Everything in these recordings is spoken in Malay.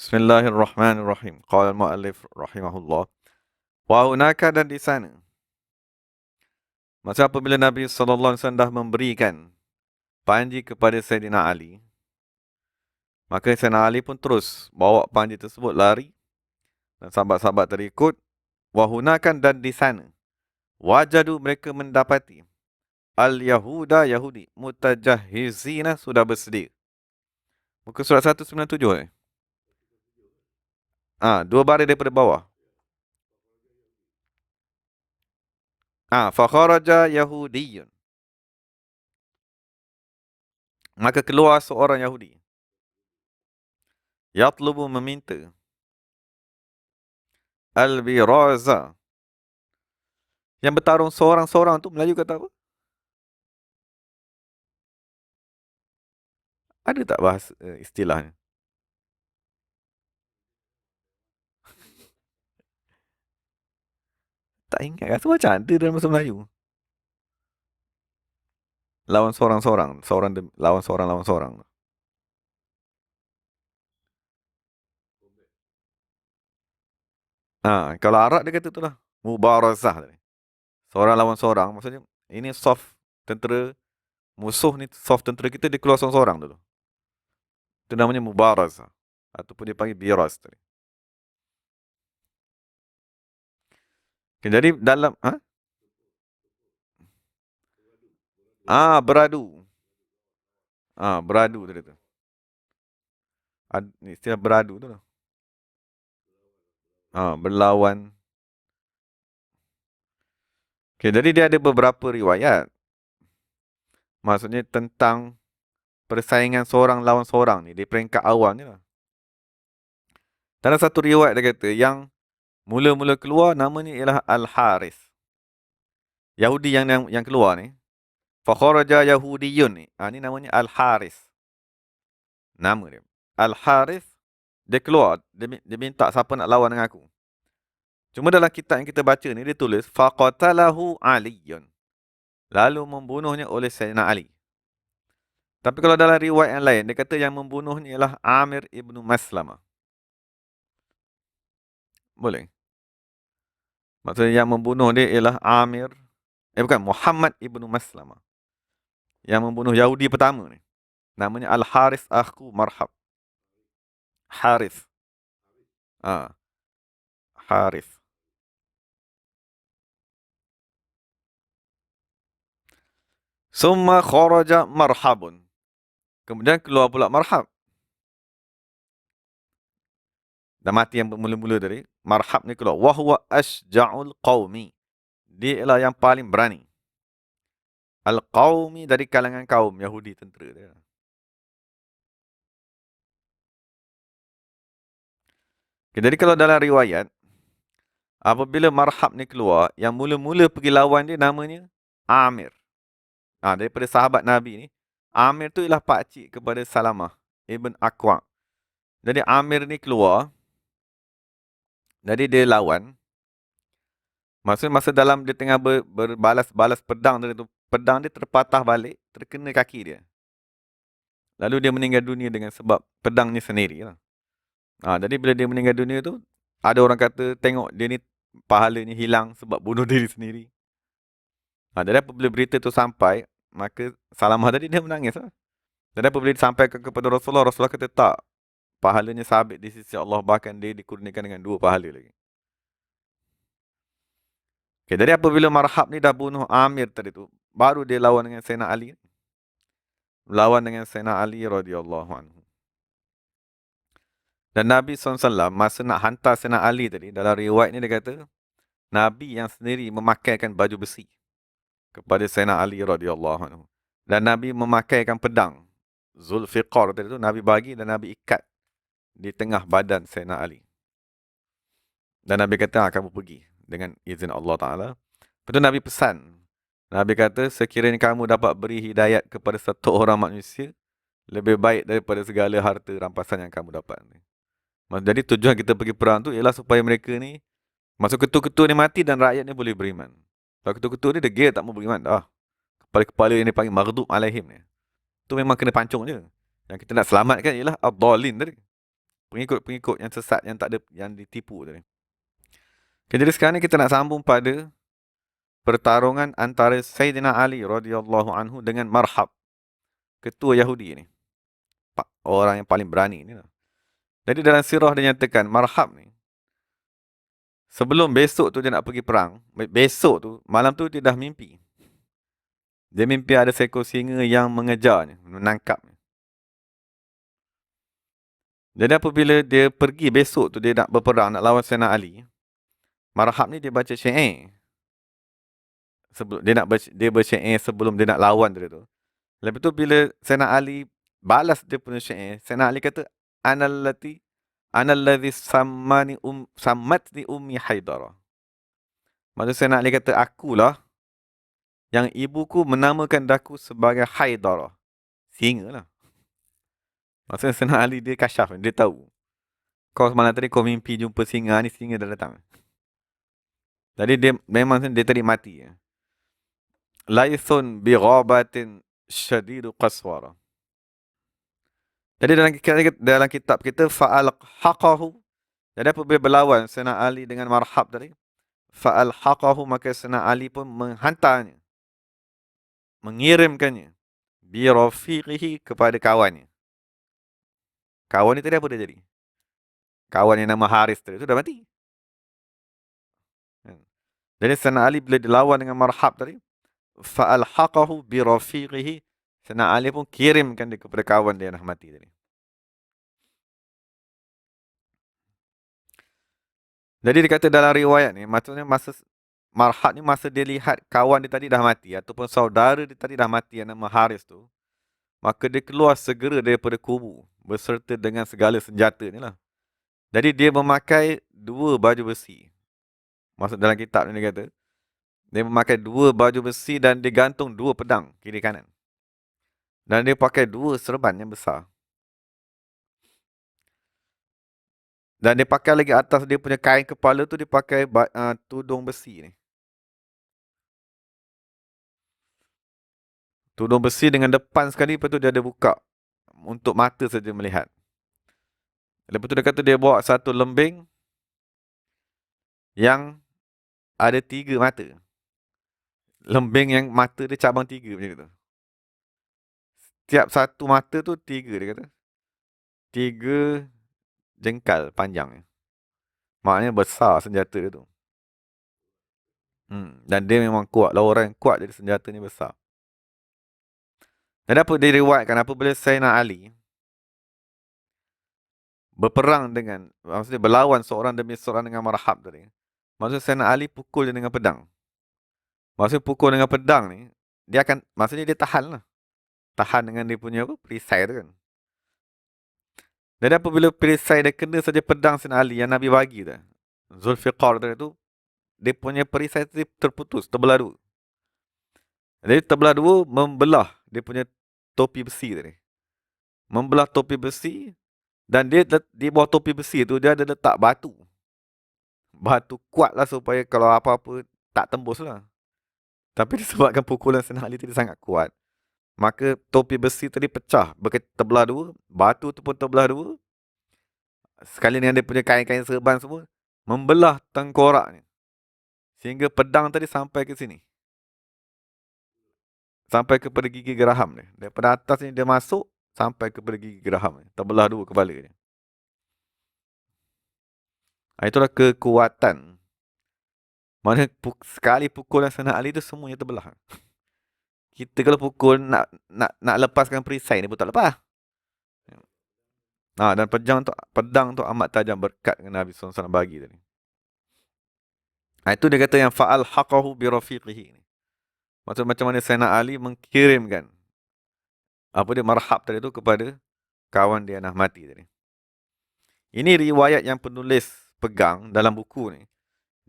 Bismillahirrahmanirrahim. Qala al-muallif rahimahullah. Wa hunaka, dan di sana. Masa apabila Nabi SAW dah memberikan panji kepada Sayyidina Ali, maka Sayyidina Ali pun terus bawa panji tersebut lari dan sahabat-sahabat terikut. Wa hunaka, dan di sana. Wajadu, mereka mendapati al-Yahuda, Yahudi, mutajahhizina, sudah bersedia. Muka surat 197 dua baris daripada bawah. Fakharaja Yahudiyun. Maka keluar seorang Yahudi. Yatlubu, meminta. Al-Biraza. Yang bertarung seorang-seorang tu Melayu kata apa? Ada tak bahasa istilahnya? Tak ingat, rasa macam ada dalam bahasa Melayu. Lawan seorang-seorang. Lawan seorang. Kalau Arab dia kata tu lah. Mubarazah. Seorang lawan seorang. Maksudnya ini soft tentera. Musuh ni soft tentera kita, dia keluar seorang-seorang dulu. Itu namanya mubarazah. Ataupun dia panggil biraz tadi. Okay, jadi dalam... Beradu. Beradu tadi tu. Istilah beradu tu lah. Berlawan. Okay, jadi dia ada beberapa riwayat. Maksudnya tentang persaingan seorang lawan seorang ni. Di peringkat awal ni lah. Dalam satu riwayat dia kata, yang mula-mula keluar namanya ialah Al-Haris. Yahudi yang keluar ni. Fakharaja Yahudiyun ni. Ni namanya Al-Haris. Nama dia. Al-Haris, dia keluar. Dia minta siapa nak lawan dengan aku. Cuma dalam kitab yang kita baca ni, dia tulis, Faqatalahu Aliyun. Lalu membunuhnya oleh Sayyidina Ali. Tapi kalau dalam riwayat yang lain, dia kata yang membunuhnya ialah Amir ibn Maslamah. Boleh? Maksudnya yang membunuh dia ialah Muhammad ibn Maslamah. Yang membunuh Yahudi pertama ni. Namanya Al-Haris Akhu Marhab. Harith. Harith. Summa kharaja Marhabun. Kemudian keluar pula Marhab. Dah mati yang mula-mula tadi. Marhab ni keluar. Wahuwa asja'ul qawmi. Dia ialah yang paling berani. Al-qawmi, dari kalangan kaum Yahudi tentera dia. Okay, jadi kalau dalam riwayat, apabila Marhab ni keluar, yang mula-mula pergi lawan dia namanya Amir. Daripada sahabat Nabi ni, Amir tu ialah pakcik kepada Salamah Ibn Aqwa. Jadi Amir ni keluar, jadi dia lawan. Maksudnya masa dalam dia tengah berbalas pedang dia tu, pedang dia terpatah balik, terkena kaki dia. Lalu dia meninggal dunia dengan sebab pedangnya sendiri lah. Jadi bila dia meninggal dunia tu, ada orang kata tengok dia ni pahalanya hilang sebab bunuh diri sendiri. Jadi apabila berita tu sampai, maka Salamah tadi dia menangis lah. Jadi apabila disampaikan kepada Rasulullah, Rasulullah kata tak, pahalanya sabit di sisi Allah, bahkan dia dikurniakan dengan 2 pahala lagi. Okay, jadi apabila Marhab ni dah bunuh Amir tadi tu, baru dia lawan dengan Sayyidina Ali. Lawan dengan Sayyidina Ali radhiyallahu anhu. Dan Nabi SAW masa nak hantar Sayyidina Ali tadi, dalam riwayat ni dia kata, Nabi yang sendiri memakaikan baju besi kepada Sayyidina Ali radhiyallahu anhu. Dan Nabi memakaikan pedang. Zulfiqar tadi tu Nabi bagi dan Nabi ikat di tengah badan Sayyidina Ali. Dan Nabi kata, kamu pergi dengan izin Allah Ta'ala. Lepas tu Nabi pesan. Nabi kata, sekiranya kamu dapat beri hidayat kepada satu orang manusia, lebih baik daripada segala harta rampasan yang kamu dapat. Jadi tujuan kita pergi perang tu ialah supaya mereka ni, masuk ketua-ketua ni mati dan rakyat ni boleh beriman. Kalau ketua-ketua ni degil tak mau beriman, kepala-kepala yang dipanggil maghdub alaihim ni, tu memang kena pancung je. Yang kita nak selamatkan ialah ad-dhalin tadi. pengikut-pengikut yang sesat, yang tak ada, yang ditipu tadi. Okay, jadi sekarang ni kita nak sambung pada pertarungan antara Sayyidina Ali radhiyallahu anhu dengan Marhab, ketua Yahudi ni. Orang yang paling berani ni lah. Jadi dalam sirah dia nyatakan, Marhab ni, sebelum besok tu dia nak pergi perang, besok tu, malam tu dia dah mimpi. Dia mimpi ada seekor singa yang mengejarnya, menangkapnya. Jadi apabila dia pergi besok tu, dia nak berperang, nak lawan Sayyidina Ali, Marhab ni dia baca syair. Sebelum dia bersyair sebelum dia nak lawan dia tu. Lepas tu bila Sayyidina Ali balas dia punya syair, Sayyidina Ali kata, analladhi sammatni ummi Haidara. Maksud Sayyidina Ali kata, akulah yang ibuku menamakan daku sebagai Haidara. Singa lah. Maksudnya Sayyidina Ali dia kasyaf, dia tahu. Kau semalam tadi kau mimpi jumpa singa, ni singa dah datang. Jadi dia memang dia tadi mati. Laithun bi ghabatin syadidu qaswara. Jadi dalam kitab kita, fa'al haqahu. Jadi apabila berlawan Sayyidina Ali dengan Marhab tadi, fa'al haqahu, maka Sayyidina Ali pun menghantarnya, mengirimkannya, bi rafiqihi, kepada kawannya. Kawan ni tadi apa dia jadi? Kawan yang nama Haris tadi, itu dah mati. Jadi Sayyidina Ali bila dilawan dengan Marhab tadi, fa'al haqahu bi rafiqihi, Sayyidina Ali pun kirimkan dia kepada kawan dia yang dah mati tadi. Jadi dia kata dalam riwayat ni, maksudnya masa Marhab ni, masa dia lihat kawan dia tadi dah mati, ataupun saudara dia tadi dah mati yang nama Haris tu, maka dia keluar segera daripada kubu, berserta dengan segala senjata ni lah. Jadi dia memakai 2 baju besi. Maksud dalam kitab ni dia kata, dia memakai 2 baju besi dan dia gantung 2 pedang kiri kanan. Dan dia pakai 2 serban yang besar. Dan dia pakai lagi atas dia punya kain kepala tu, dia pakai tudung besi ni. Tudung besi dengan depan sekali, lepas tu dia ada buka untuk mata saja melihat. Lepas tu dia kata dia bawa satu lembing yang ada 3 mata. Lembing yang mata dia cabang 3 macam tu. Tiap satu mata tu 3, dia kata. 3 jengkal panjang. Maknanya besar senjata dia tu. Dan dia memang kuat. Lawan orang yang kuat, jadi senjatanya besar. Dan apa diriwayatkan, apabila Sayyidina Ali berperang dengan, maksudnya berlawan seorang demi seorang dengan Marhab tadi, maksudnya Sayyidina Ali pukul dia dengan pedang. Maksudnya pukul dengan pedang ni, dia akan, maksudnya dia tahan lah. Tahan dengan dia punya perisai tu kan. Dan apabila perisai dia kena saja pedang Sayyidina Ali yang Nabi bagi tu, Zulfiqar tu, dia punya perisai tu terputus, terbelah 2. Jadi terbelah 2, membelah dia punya topi besi tadi. Membelah topi besi, dan dia di bawah topi besi tu, dia ada letak batu. Batu kuat lah supaya kalau apa-apa tak tembus lah. Tapi disebabkan pukulan Sayyidina Ali tadi sangat kuat, maka topi besi tadi pecah, terbelah 2, batu tu pun terbelah 2. Sekali dengan dia punya kain-kain serban semua, membelah tengkoraknya. Sehingga pedang tadi sampai ke sini. Sampai kepada gigi geraham dia. Daripada atas ni dia masuk, sampai kepada gigi geraham dia. Terbelah 2 kepala dia. Itulah kekuatan. Maksudnya sekali pukulan Sayyidina Ali tu semuanya terbelah. Kita kalau pukul nak lepaskan perisai ni pun tak lepas. Dan pedang tu amat tajam, berkat dengan Nabi SAW bagi tadi. Itu dia kata yang fa'al haqahu bi rafiqihi. Maksud macam mana Sayyidina Ali mengirimkan Marhab tadi tu kepada kawan dia yang dah mati tadi. Ini riwayat yang penulis pegang dalam buku ni.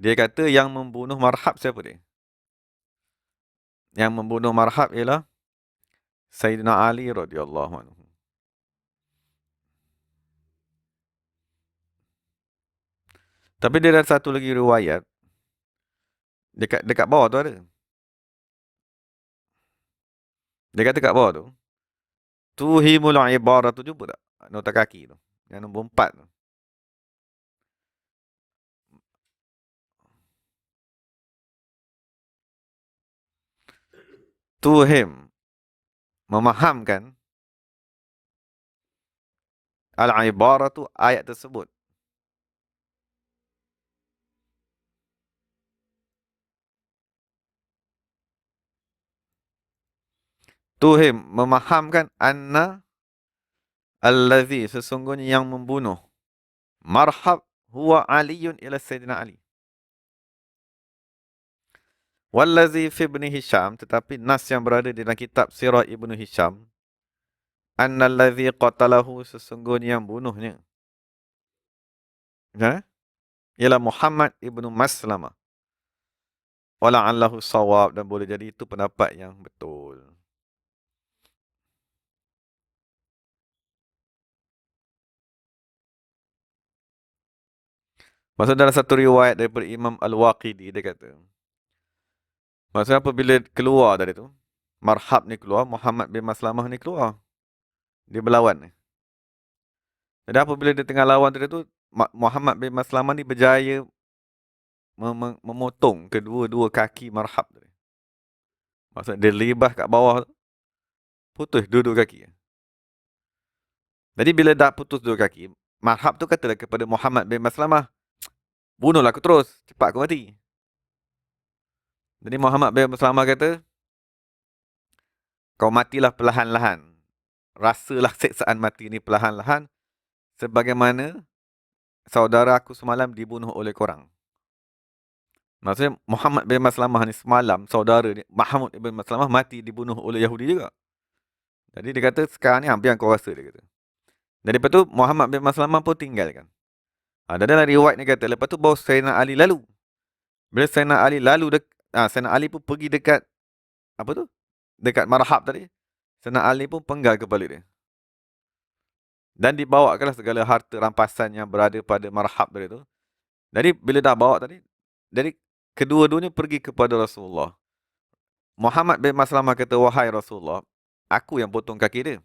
Dia kata yang membunuh Marhab siapa dia? Yang membunuh Marhab ialah Sayyidina Ali radhiyallahu anhu. Tapi dia ada satu lagi riwayat. Dekat bawah tu ada. Dia kata kat bawah tu, tuhimul ibarah tu, jumpa tak? Nota kaki tu. Yang nombor 4 tu. tuhim, memahamkan al-ibaratu ayat tersebut. Tuhim, memahamkan anna allazi, sesungguhnya yang membunuh. Marhab huwa aliyun ila Sayyidina Ali. Wallazi fi ibn Hisham, tetapi nas yang berada di dalam kitab Sirah Ibnu Hisham, annallazi qatalahu, sesungguhnya yang bunuhnya. Ya? Ialah Muhammad ibnu Maslamah. Wala'allahu sawab, dan boleh jadi itu pendapat yang betul. Maksud dalam satu riwayat daripada Imam Al-Waqidi, dia kata, maksudnya apabila keluar dari itu, Marhab ni keluar, Muhammad bin Maslamah ni keluar. Dia berlawan ni. Jadi apabila dia tengah lawan tadi tu, Muhammad bin Maslamah ni berjaya memotong kedua-dua kaki Marhab tadi. Maksudnya dia libas kat bawah, putus dua-dua kaki. Jadi bila dah putus dua kaki, Marhab tu katalah kepada Muhammad bin Maslamah, bunuhlah aku terus, cepat aku mati. Jadi Muhammad bin Maslamah kata, kau matilah perlahan-lahan. Rasalah siksaan mati ni perlahan-lahan, sebagaimana saudara aku semalam dibunuh oleh korang. Maksudnya Muhammad bin Maslamah ni semalam, saudara ni, Mahmud bin Maslamah mati dibunuh oleh Yahudi juga. Jadi dia kata, sekarang ni hampir yang kau rasa, dia kata. Jadi lepas tu Muhammad bin Maslamah pun tinggalkan. Dan dalam riwayat ni kata, lepas tu baru Sayyidina Ali lalu. Bila Sayyidina Ali lalu, Sayyidina Ali pun pergi dekat, apa tu? Dekat Marhab tadi. Sayyidina Ali pun penggal kepala dia. Dan dibawakanlah segala harta rampasan yang berada pada Marhab tadi tu. Jadi bila dah bawa tadi, jadi kedua-duanya pergi kepada Rasulullah. Muhammad bin Maslamah kata, wahai Rasulullah, aku yang potong kaki dia.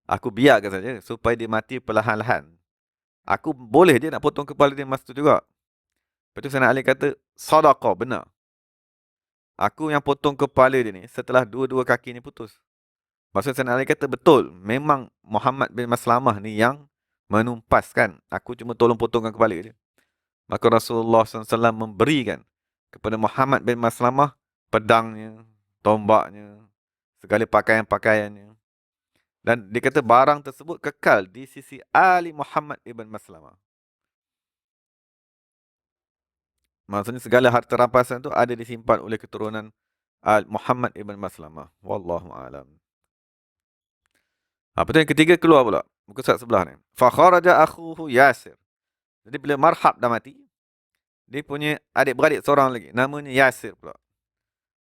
Aku biarkan saja supaya dia mati perlahan-lahan. Aku boleh je nak potong kepala dia masa tu juga. Lepas tu Sayyidina Ali kata, sadaqah, benar. Aku yang potong kepala dia ni setelah dua-dua kaki ni putus. Maksud Sayyidina Ali kata, betul. Memang Muhammad bin Maslamah ni yang menumpaskan. Aku cuma tolong potongkan kepala dia. Maka Rasulullah SAW memberikan kepada Muhammad bin Maslamah pedangnya, tombaknya, segala pakaian-pakaiannya. Dan dia kata barang tersebut kekal di sisi Ali Muhammad ibn Maslamah. Maksudnya segala harta rampasan itu ada disimpan oleh keturunan Muhammad ibn Maslamah. Wallahu a'lam. Apa tu yang ketiga keluar pula. Muka surat sebelah ni. Fa kharaja akhuhu Yasir. Jadi bila Marhab dah mati, dia punya adik-beradik seorang lagi, namanya Yasir pula.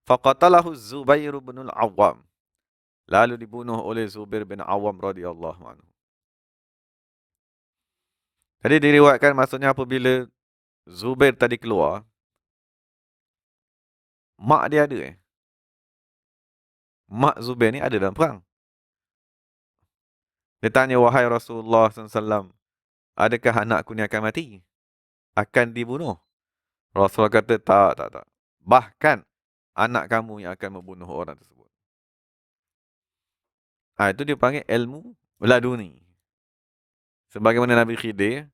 Fa qatalahu Zubair bin al-Awwam. Lalu dibunuh oleh Zubair bin Awam radhiyallahu anhu. Jadi diriwayatkan maksudnya apabila Zubair tadi keluar, mak dia ada Mak Zubair ni ada dalam perang. Dia tanya, wahai Rasulullah SAW, adakah anakku ni akan mati? Akan dibunuh? Rasulullah kata, tak. Bahkan anak kamu yang akan membunuh orang tersebut. Itu dia panggil ilmu laduni. Sebagaimana Nabi Khidir,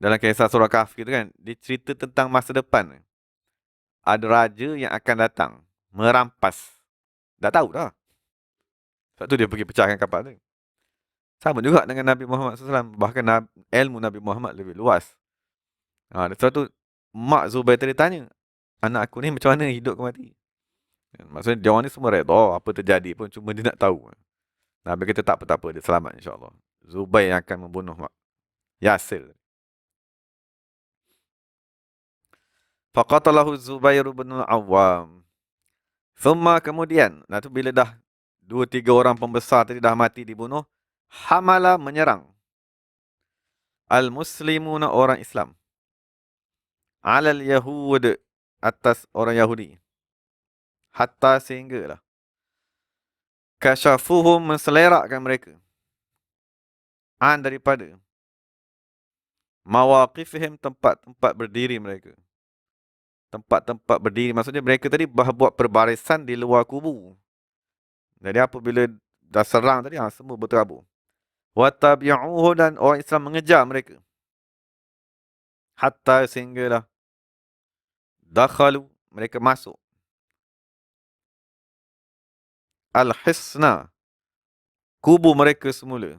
dalam kisah surah Kahfi tu kan, dia cerita tentang masa depan. Ada raja yang akan datang, merampas. Dah tahu dah. Sebab tu dia pergi pecahkan kapal tu. Sama juga dengan Nabi Muhammad SAW. Bahkan ilmu Nabi Muhammad lebih luas. Sebab tu, mak Zubair tadi tanya, anak aku ni macam mana hidup ke mati? Maksudnya dia orang ni semua redha, apa terjadi pun cuma dia nak tahu. Nabi kata tak apa-apa, dia selamat insya-Allah. Zubair yang akan membunuh mak Yasir. Faqatalahu Zubair bin al-Awwam. Thumma kemudian, tu bila dah 2-3 orang pembesar tadi dah mati dibunuh, hamala menyerang al-muslimuna, orang Islam, alal yahud, atas orang Yahudi, hatta sehinggalah kasyafuhum, menselerakkan mereka, daripada mawaqifihim, tempat-tempat berdiri mereka, tempat-tempat berdiri. Maksudnya mereka tadi buat perbarisan di luar kubu. Jadi apabila dah serang tadi, semua berterabur. Watabi'uhu, dan orang Islam mengejar mereka. Hatta sehinggalah dakhalu, mereka masuk. Al-Hisna, kubu mereka semula.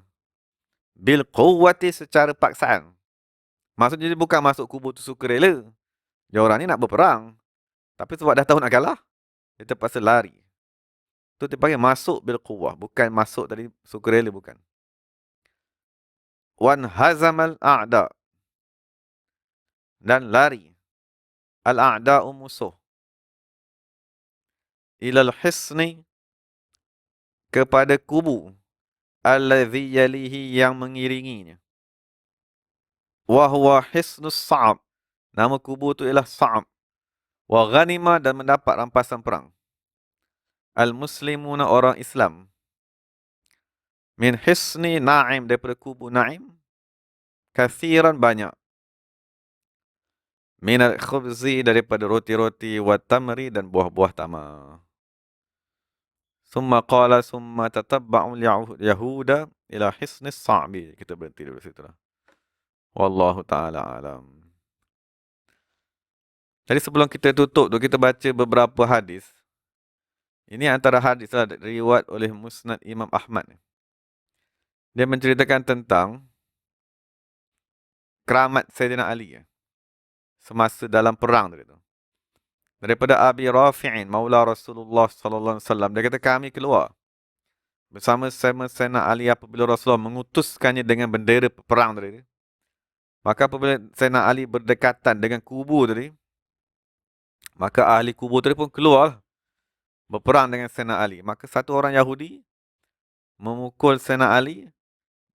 Bil quwwati, secara paksaan. Maksudnya dia bukan masuk kubu tu sukarela. Dia orang ni nak berperang. Tapi sebab dah tahu nak kalah, dia terpaksa lari. Tu dipanggil masuk bil quwwah. Bukan masuk tadi sukarela, bukan. Wan hazamal a'da, dan lari. Al-a'da'u, musuh. Ilal hisni, kepada kubu. Alladhi yalihi, yang mengiringinya. Wahuwa hisnus Sa'ab, nama kubu tu ialah Sa'ab. Wa ghanima, dan mendapat rampasan perang. Al-muslimuna, orang Islam. Min hisni Na'im, daripada kubu Na'im. Kathiran, banyak. Minal khubzi, daripada roti-roti. Wa tamri, dan buah-buah tamar. Summa qala summa tatabba'ul yahuda ila hisnis Sa'bi. Kita berhenti dulu situ lah. Wallahu ta'ala alam. Jadi sebelum kita tutup tu, kita baca beberapa hadis. Ini antara hadis lah, riwayat oleh Musnad Imam Ahmad. Dia menceritakan tentang keramat Sayyidina Ali semasa dalam perang tadi tu. Daripada Abi Rafi'in, Maula Rasulullah sallallahu alaihi wasallam, dia kata kami keluar bersama Sayyidina Ali apabila Rasulullah mengutuskannya dengan bendera perang tadi. Maka apabila Sayyidina Ali berdekatan dengan kubu tadi, maka ahli kubu tadi pun keluar berperang dengan Sayyidina Ali. Maka satu orang Yahudi memukul Sayyidina Ali,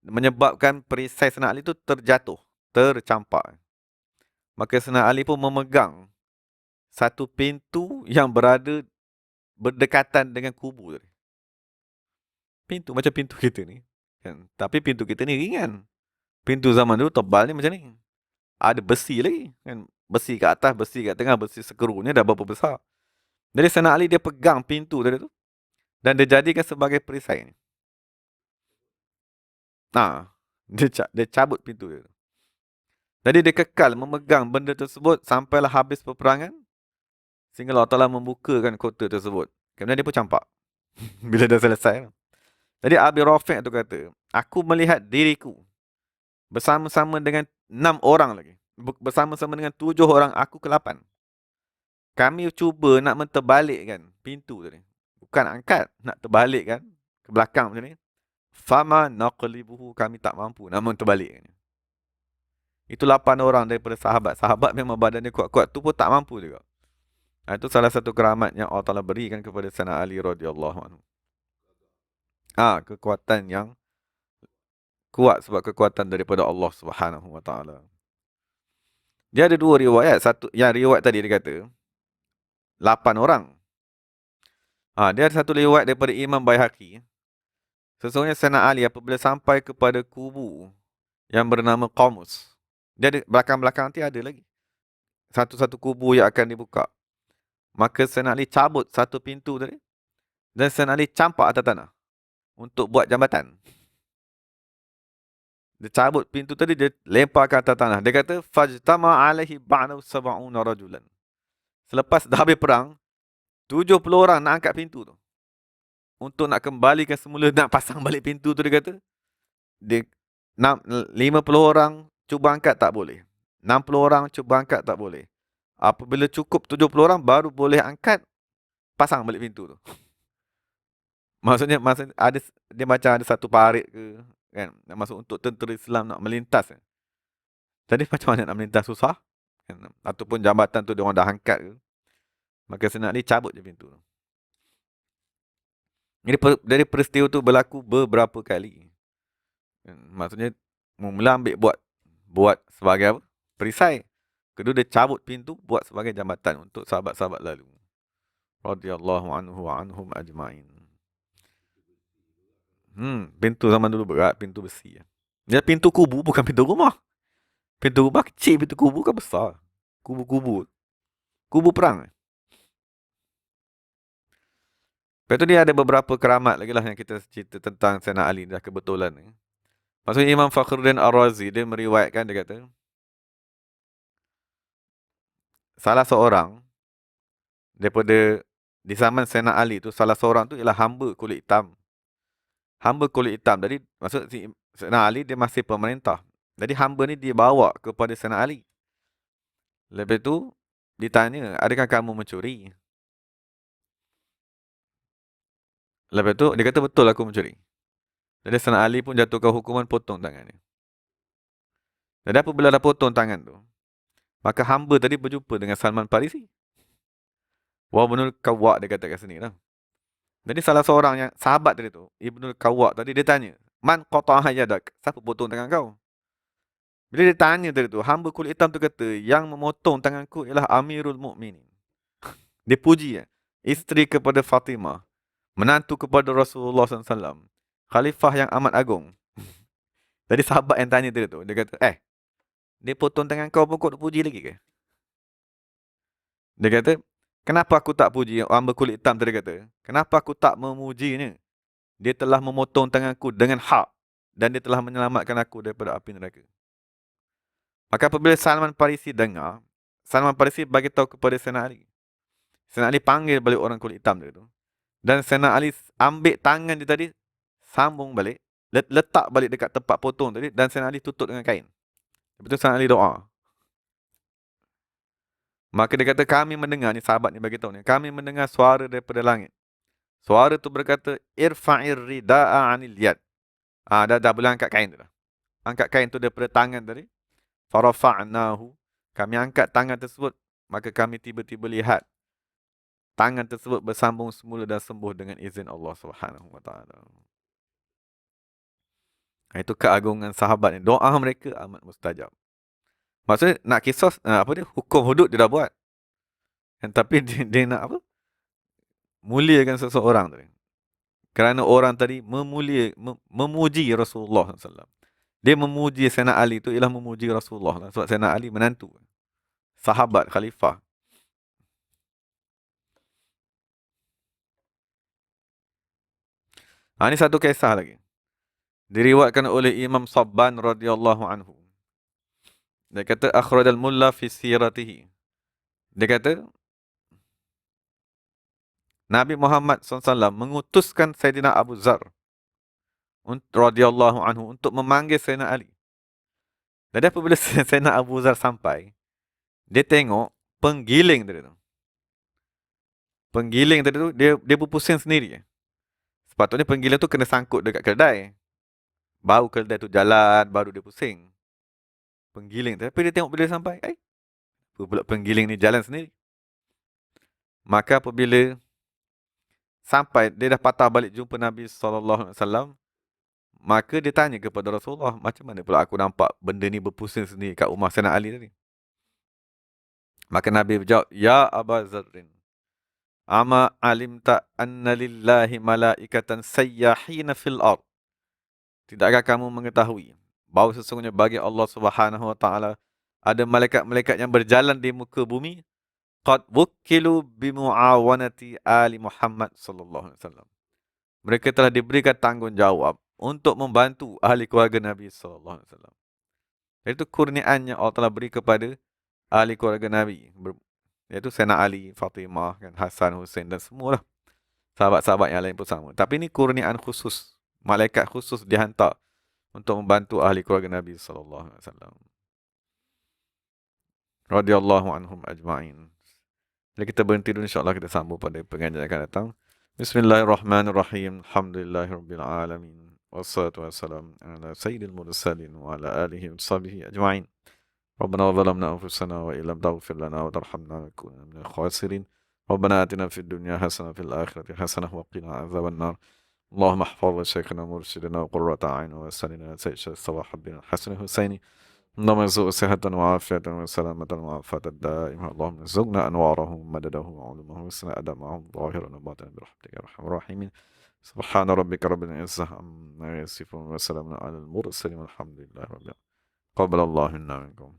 menyebabkan perisai Sayyidina Ali itu terjatuh, tercampak. Maka Sayyidina Ali pun memegang satu pintu yang berada berdekatan dengan kubu tadi. Pintu macam pintu kita ni. Kan? Tapi pintu kita ni ringan. Pintu zaman dulu tebal ni macam ni. Ada besi lagi. Kan? Besi kat atas, besi kat tengah, besi skrunya dah berapa besar. Jadi Sayyidina Ali dia pegang pintu tadi tu. Dan dia jadikan sebagai perisai ni. Dia cabut pintu dia. Jadi dia kekal memegang benda tersebut sampailah habis peperangan. Sehingga Allah Ta'ala membukakan kota tersebut. Kemudian dia pun campak. Bila dah selesai. Jadi Abi Rafi' tu kata, aku melihat diriku bersama-sama dengan 6 orang lagi. Bersama-sama dengan 7 orang, aku ke-8. Kami cuba nak menterbalikkan pintu tadi. Bukan angkat, nak terbalikkan ke belakang macam ni. Fama naqlibuhu, kami tak mampu nak menterbalikkannya. Itu 8 orang daripada sahabat. Sahabat memang badannya kuat-kuat, tu pun tak mampu juga. Itu salah satu keramat yang Allah Ta'ala berikan kepada Sayyidina Ali radhiyallahu anhu. Kekuatan yang kuat sebab kekuatan daripada Allah Subhanahu wa Ta'ala. Dia ada 2 riwayat. Satu yang riwayat tadi dia kata 8 orang. Dia ada satu riwayat daripada Imam Baihaqi. Sesungguhnya Sayyidina Ali apabila sampai kepada kubu yang bernama Qamus. Dia ada belakang-belakang nanti ada lagi satu-satu kubu yang akan dibuka. Maka Sayyidina Ali cabut satu pintu tadi. Dan Sayyidina Ali campak atas tanah untuk buat jambatan. Dia cabut pintu tadi, dia lempar ke atas tanah. Dia kata, fajtama alaihi ba'du sab'una rajulan. Selepas dah habis perang, 70 orang nak angkat pintu tu. Untuk nak kembalikan semula, nak pasang balik pintu tu, dia kata. 50 orang cuba angkat, tak boleh. 60 orang cuba angkat, tak boleh. Apabila cukup 70 orang, baru boleh angkat, pasang balik pintu tu. Maksudnya ada, dia macam ada satu parit ke, kan? Maksud untuk tentera Islam nak melintas. Jadi macam mana nak melintas, susah? Kan? Ataupun jambatan tu dia orang dah angkat ke. Maka Sayyidina Ali cabut je pintu tu. Jadi dari peristiwa tu berlaku beberapa kali. Kan? Maksudnya mula ambil buat sebagai apa? Perisai. Kedua dia cabut pintu buat sebagai jambatan untuk sahabat-sahabat lalu. Radhiyallahu anhu wa anhum ajma'in. Pintu zaman dulu berat, pintu besi. Dia pintu kubu, bukan pintu rumah. Pintu rumah kecil, pintu kubu kan besar. Kubu-kubu. Kubu perang. Lepas tu dia ada beberapa keramat lagi lah yang kita cerita tentang Sayyidina Ali dah kebetulan ni. Maksudnya Imam Fakhruddin Ar-Razi dia meriwayatkan, dia kata salah seorang daripada di zaman Sayyidina Ali tu, salah seorang tu ialah hamba kulit hitam. Hamba kulit hitam. Jadi maksud si Sayyidina Ali dia masih pemerintah. Jadi hamba ni dia bawa kepada Sayyidina Ali. Lepas tu ditanya, adakah kamu mencuri? Lepas tu dia kata betul aku mencuri. Jadi Sayyidina Ali pun jatuhkan hukuman potong tangannya. Jadi apabila dah potong tangan tu, maka hamba tadi berjumpa dengan Salman Farisi. Wah, Ibnul Kawwaq dia kata kat sini lah. Jadi salah seorang yang sahabat tadi tu, Ibnul Kawwaq tadi, dia tanya, Man qata'a yadak? Siapa potong tangan kau? Bila dia tanya tadi tu, hamba kulit hitam tu kata, yang memotong tanganku ialah Amirul Mukminin. Dia puji isteri kepada Fatimah, menantu kepada Rasulullah SAW, khalifah yang amat agung. Jadi sahabat yang tanya tadi tu, dia kata, dia potong tangan kau pun kau nak puji lagi ke? Dia kata, kenapa aku tak puji? Hamba kulit hitam tadi kata, kenapa aku tak memujinya? Dia telah memotong tanganku dengan hak dan dia telah menyelamatkan aku daripada api neraka. Maka apabila Salman Farisi dengar, Salman Farisi bagi tahu kepada Sayyidina Ali. Sayyidina Ali panggil balik orang kulit hitam dia tu. Dan Sayyidina Ali ambil tangan dia tadi, sambung balik, letak balik dekat tempat potong tadi, dan Sayyidina Ali tutup dengan kain. Lepas tu Sayyidina Ali doa. Maka dia kata, kami mendengar, ni sahabat ni bagi tahu ni, kami mendengar suara daripada langit. Suara tu berkata, irfa'ir rida'a anil yad. Dah boleh angkat kain tu dah. Angkat kain tu daripada tangan tadi. Farafa'nahu. Kami angkat tangan tersebut. Maka kami tiba-tiba lihat tangan tersebut bersambung semula dan sembuh dengan izin Allah Subhanahu Wa Taala. Itu keagungan sahabat ni. Doa mereka amat mustajab. Maksudnya nak kisah hukum hudud dia dah buat. Tapi dia nak apa? Muliakan seseorang tadi. Kerana orang tadi memuji Rasulullah SAW. Dia memuji Sayyidina Ali itu ialah memuji Rasulullah. Sebab Sayyidina Ali menantu. Sahabat khalifah. Ini satu kisah lagi. Diriwayatkan oleh Imam Sabban radhiyallahu anhu. Dia kata akhrajal mulla fi siratihi. Dia kata Nabi Muhammad SAW mengutuskan Sayyidina Abu Zar radhiyallahu anhu untuk memanggil Sayyidina Ali. Jadi apabila Sayyidina Abu Zar sampai, dia tengok penggiling tadi tu. Penggiling tadi tu dia berpusing sendiri. Sepatutnya penggiling tu kena sangkut dekat keldai. Baru keldai tu jalan, baru dia pusing. Penggiling. Tapi dia tengok bila dia sampai, pula penggiling ni jalan sendiri. Maka apabila sampai, dia dah patah balik jumpa Nabi SAW, maka dia tanya kepada Rasulullah, macam mana pula aku nampak benda ni berpusing sendiri kat rumah Sayyidina Ali tadi? Maka Nabi berjawab, Ya Aba Zarrin, ama alimta anna lillahi malaikatan sayyahina fil ard. Tidakkah kamu mengetahui bahawa sesungguhnya bagi Allah Subhanahu Wa Taala ada malaikat-malaikat yang berjalan di muka bumi, qad wukkilu bimuawanati ali Muhammad sallallahu alaihi wasallam. Mereka telah diberikan tanggungjawab untuk membantu ahli keluarga Nabi sallallahu alaihi wasallam. Itu kurniaan yang Allah telah beri kepada ahli keluarga Nabi, iaitu Sayyidina Ali, Fatimah, Hasan, Hussein dan semualah sahabat-sahabat yang lain pun sama. Tapi ini kurniaan khusus. Malaikat khusus dihantar untuk membantu ahli keluarga Nabi sallallahu alaihi wasallam. Radhiyallahu anhum ajma'in. Jadi kita berhenti dulu, insya-Allah kita sambung pada pengajian yang akan datang. Bismillahirrahmanirrahim. Alhamdulillahirabbil alamin. Wassalatu wassalamu ala sayyidil mursalin wa ala alihi wa sahbihi ajma'in. Rabbana zalamna anfusana wa illam taghfir lana wa tarhamna lanakunanna minal khasirin. Rabbana atina fid dunya hasanah fil akhirati hasanah wa qina adzaban nar. اللهم احفظ شيخنا مرشدنا وقرة أعين وسلنا سيد صلاح الدين الحسن الحسيني. اللهم ارزقه صحة وعافية وسلامة وعافية الدائمة. اللهم ارزقنا أنواره ومدده وعلومه وسنا أدمه ظاهرا وباطنا برحمتك يا أرحم الراحمين. سبحان ربك رب العزة عما يصفون وسلام على المرسلين والحمد لله رب العالمين. قبل الله منا منكم.